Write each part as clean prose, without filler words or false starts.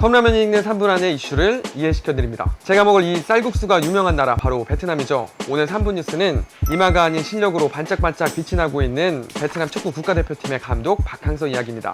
컵라면이 읽는 3분 안의 이슈를 이해시켜드립니다. 제가 먹을 이 쌀국수가 유명한 나라 바로 베트남이죠. 오늘 3분 뉴스는 이마가 아닌 실력으로 반짝반짝 빛이 나고 있는 베트남 축구 국가대표팀의 감독 박항서 이야기입니다.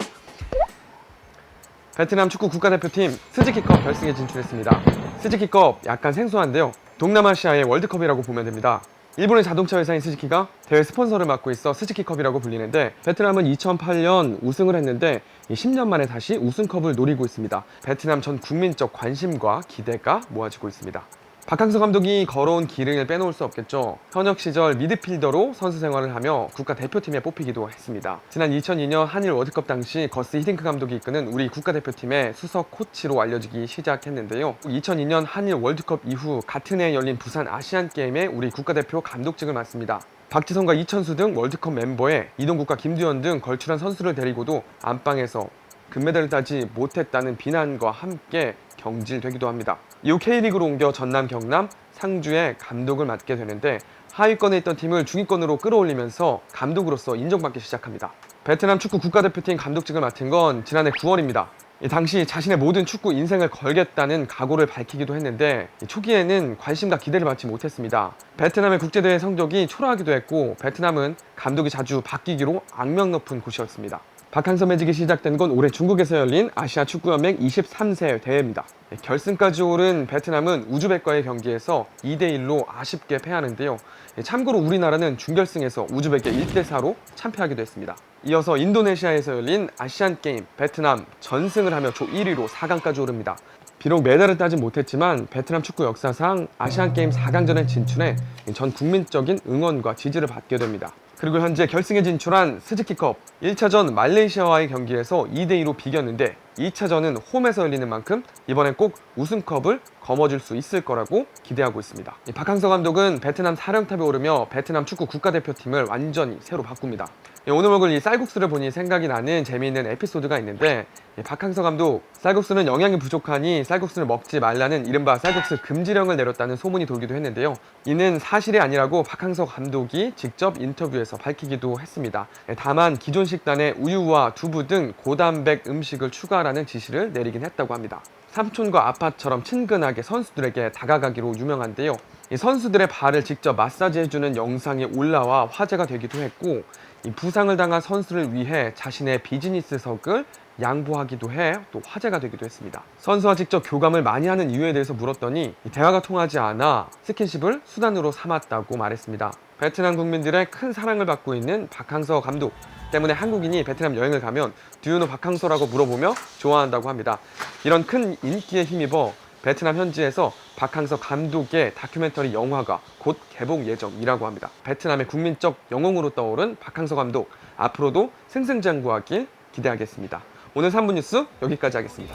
베트남 축구 국가대표팀 스즈키컵 결승에 진출했습니다. 스즈키컵 약간 생소한데요. 동남아시아의 월드컵이라고 보면 됩니다. 일본의 자동차 회사인 스즈키가 대회 스폰서를 맡고 있어 스즈키컵이라고 불리는데, 베트남은 2008년 우승을 했는데 10년 만에 다시 우승컵을 노리고 있습니다. 베트남 전 국민적 관심과 기대가 모아지고 있습니다. 박항서 감독이 걸어온 길을 빼놓을 수 없겠죠. 현역 시절 미드필더로 선수 생활을 하며 국가대표팀에 뽑히기도 했습니다. 지난 2002년 한일 월드컵 당시 거스 히딩크 감독이 이끄는 우리 국가대표팀의 수석 코치로 알려지기 시작했는데요. 2002년 한일 월드컵 이후 같은 해 열린 부산 아시안게임에 우리 국가대표 감독직을 맡습니다. 박지성과 이천수 등 월드컵 멤버에 이동국과 김두현 등 걸출한 선수를 데리고도 안방에서 금메달을 따지 못했다는 비난과 함께 경질되기도 합니다. 이후 K리그로 옮겨 전남, 경남, 상주에 감독을 맡게 되는데, 하위권에 있던 팀을 중위권으로 끌어올리면서 감독으로서 인정받기 시작합니다. 베트남 축구 국가대표팀 감독직을 맡은 건 지난해 9월입니다. 당시 자신의 모든 축구 인생을 걸겠다는 각오를 밝히기도 했는데, 초기에는 관심과 기대를 받지 못했습니다. 베트남의 국제대회 성적이 초라하기도 했고, 베트남은 감독이 자주 바뀌기로 악명 높은 곳이었습니다. 박항서 매직이 시작된 건 올해 중국에서 열린 아시아 축구연맹 23세 대회입니다. 결승까지 오른 베트남은 우즈벡과의 경기에서 2대1로 아쉽게 패하는데요. 참고로 우리나라는 준결승에서 우즈벡에 1대4로 참패하기도 했습니다. 이어서 인도네시아에서 열린 아시안게임, 베트남 전승을 하며 조 1위로 4강까지 오릅니다. 비록 메달을 따진 못했지만 베트남 축구 역사상 아시안게임 4강전에 진출해 전 국민적인 응원과 지지를 받게 됩니다. 그리고 현재 결승에 진출한 스즈키컵 1차전 말레이시아와의 경기에서 2대2로 비겼는데, 2차전은 홈에서 열리는 만큼 이번엔 꼭 우승컵을 거머쥘 수 있을 거라고 기대하고 있습니다. 박항서 감독은 베트남 사령탑에 오르며 베트남 축구 국가대표팀을 완전히 새로 바꿉니다. 오늘 먹을 이 쌀국수를 보니 생각이 나는 재미있는 에피소드가 있는데, 박항서 감독, 쌀국수는 영양이 부족하니 쌀국수를 먹지 말라는 이른바 쌀국수 금지령을 내렸다는 소문이 돌기도 했는데요. 이는 사실이 아니라고 박항서 감독이 직접 인터뷰에서 밝히기도 했습니다. 다만 기존 식단에 우유와 두부 등 고단백 음식을 추가하라는 지시를 내리긴 했다고 합니다. 삼촌과 아빠처럼 친근하게 선수들에게 다가가기로 유명한데요. 이 선수들의 발을 직접 마사지해주는 영상이 올라와 화제가 되기도 했고, 이 부상을 당한 선수를 위해 자신의 비즈니스석을 양보하기도 해 또 화제가 되기도 했습니다. 선수와 직접 교감을 많이 하는 이유에 대해서 물었더니 대화가 통하지 않아 스킨십을 수단으로 삼았다고 말했습니다. 베트남 국민들의 큰 사랑을 받고 있는 박항서 감독 때문에 한국인이 베트남 여행을 가면 두유노 박항서라고 물어보며 좋아한다고 합니다. 이런 큰 인기에 힘입어 베트남 현지에서 박항서 감독의 다큐멘터리 영화가 곧 개봉 예정이라고 합니다. 베트남의 국민적 영웅으로 떠오른 박항서 감독, 앞으로도 승승장구하길 기대하겠습니다. 오늘 3분 뉴스 여기까지 하겠습니다.